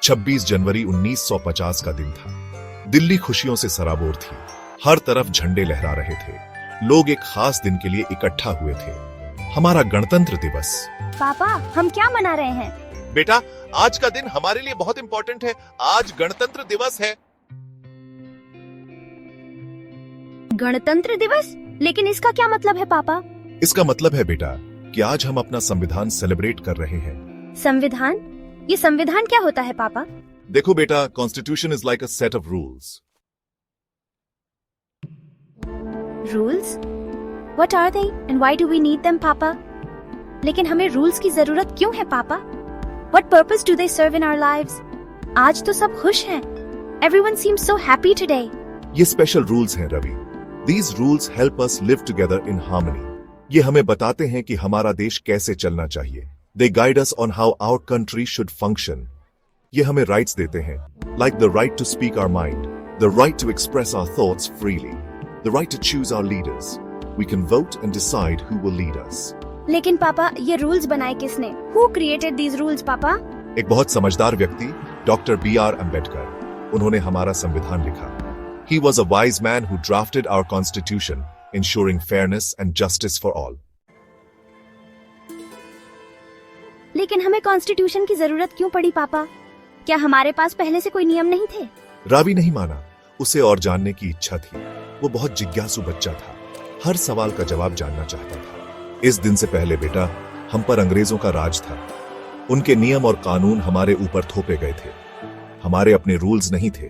26 जनवरी 1950 का दिन था। दिल्ली खुशियों से सराबोर थी। हर तरफ झंडे लहरा रहे थे। लोग एक खास दिन के लिए इकट्ठा हुए थे, हमारा गणतंत्र दिवस। पापा, हम क्या मना रहे हैं? बेटा, आज का दिन हमारे लिए बहुत इंपॉर्टेंट है। आज गणतंत्र दिवस है। गणतंत्र दिवस? लेकिन इसका क्या मतलब है पापा? इसका मतलब है बेटा कि आज हम अपना संविधान सेलिब्रेट कर रहे हैं। संविधान? ये संविधान क्या होता है पापा? देखो बेटा, constitution is like a set of rules. Rules? What are they and why do we need them, पापा? लेकिन हमें रूल्स की जरूरत क्यों है पापा? What purpose do they serve in our lives? आज तो सब खुश हैं। Everyone seems so happy today. ये स्पेशल रूल्स हैं Ravi. These rules help us live together in harmony. ये हमें बताते हैं कि हमारा देश कैसे चलना चाहिए। They guide us on how our country should function. ये हमें राइट्स देते हैं, like the right to speak our mind, the right to express our thoughts freely, the right to choose our leaders. We can vote and decide who will lead us. लेकिन पापा, ये rules बनाए किसने? Who created these rules, पापा? एक बहुत समझदार व्यक्ति, डॉक्टर B.R. अम्बेडकर। उन्होंने हमारा संविधान लिखा। He was a wise man who drafted our constitution, ensuring fairness and justice for all. लेकिन हमें कॉन्स्टिट्यूशन की जरूरत क्यों पड़ी पापा? क्या हमारे पास पहले से कोई नियम नहीं थे? रावी नहीं माना। उसे और जानने की इच्छा थी। वो बहुत जिज्ञासु बच्चा था। हर सवाल का जवाब जानना चाहता था। इस दिन से पहले बेटा, हम पर अंग्रेजों का राज था। उनके नियम और कानून हमारे ऊपर थोपे गए थे। हमारे अपने रूल्स नहीं थे।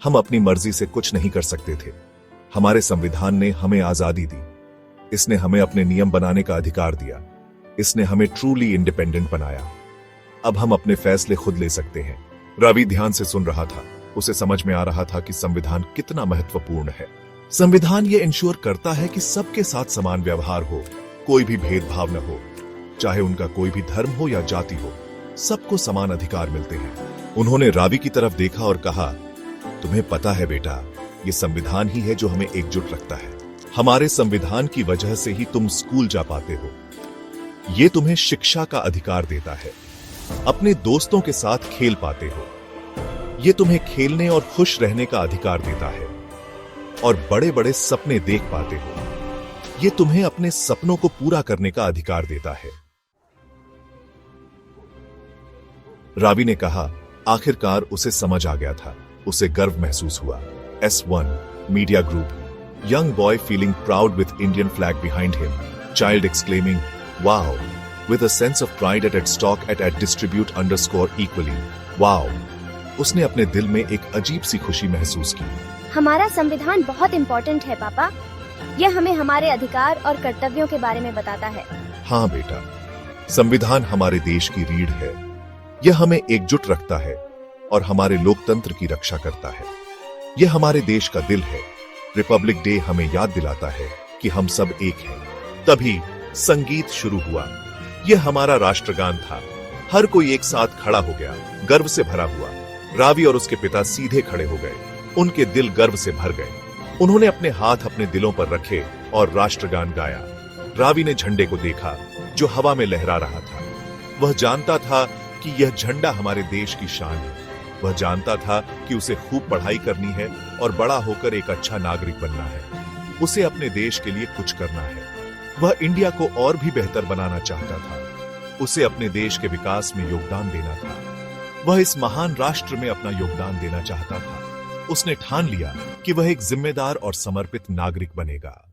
हम अपनी मर्जी से कुछ नहीं कर सकते थे। हमारे संविधान ने हमें आजादी दी। इसने हमें अपने नियम बनाने का अधिकार दिया। इसने हमें ट्रूली इंडिपेंडेंट बनाया। अब हम अपने फैसले खुद ले सकते हैं। रवि ध्यान से सुन रहा था। उसे समझ में आ रहा था कि संविधान कितना महत्वपूर्ण है। संविधान ये इंश्योर करता है कि सबके साथ समान व्यवहार हो, कोई भी भेदभाव न हो, चाहे उनका कोई भी धर्म हो या जाति हो, सबको समान अधिकार मिलते हैं। उन्होंने रावी की तरफ देखा और कहा, तुम्हें पता है बेटा, ये संविधान ही है जो हमें एकजुट रखता है। हमारे संविधान की वजह से ही तुम स्कूल जा पाते हो। ये तुम्हें शिक्षा का अधिकार देता है। अपने दोस्तों के साथ खेल पाते हो। ये तुम्हें खेलने और खुश रहने का अधिकार देता है। और बड़े बड़े सपने देख पाते हो। ये तुम्हें अपने सपनों को पूरा करने का अधिकार देता है। रावी ने कहा, आखिरकार उसे समझ आ गया था। उसे गर्व महसूस हुआ। S1 media group, young boy feeling proud with Indian flag behind him, child exclaiming, wow, with a sense of pride at stock at distribute underscore equally, wow. उसने अपने दिल में एक अजीब सी खुशी महसूस की। हमारा संविधान बहुत इम्पोर्टेंट है पापा। यह हमें हमारे अधिकार और कर्तव्यों के बारे में बताता है। हाँ बेटा, संविधान हमारे देश की रीढ़ है। यह हमें एकजुट रखता है और हमारे लोकतंत्र की रक्षा करता है। यह हमारे देश का दिल है। रिपब्लिक डे हमें याद दिलाता है कि हम सब एक हैं। तभी संगीत शुरू हुआ। यह हमारा राष्ट्रगान था। हर कोई एक साथ खड़ा हो गया, गर्व से भरा हुआ। रावी और उसके पिता सीधे खड़े हो गए। उनके दिल गर्व से भर गए। उन्होंने अपने हाथ अपने दिलों पर रखे और राष्ट्रगान गाया। रावी ने झंडे को देखा जो हवा में लहरा रहा था। वह जानता था कि यह झंडा हमारे देश की शान है। वह जानता था कि उसे खूब पढ़ाई करनी है और बड़ा होकर एक अच्छा नागरिक बनना है। उसे अपने देश के लिए कुछ करना है। वह इंडिया को और भी बेहतर बनाना चाहता था। उसे अपने देश के विकास में योगदान देना था। वह इस महान राष्ट्र में अपना योगदान देना चाहता था। उसने ठान लिया कि वह एक जिम्मेदार और समर्पित नागरिक बनेगा।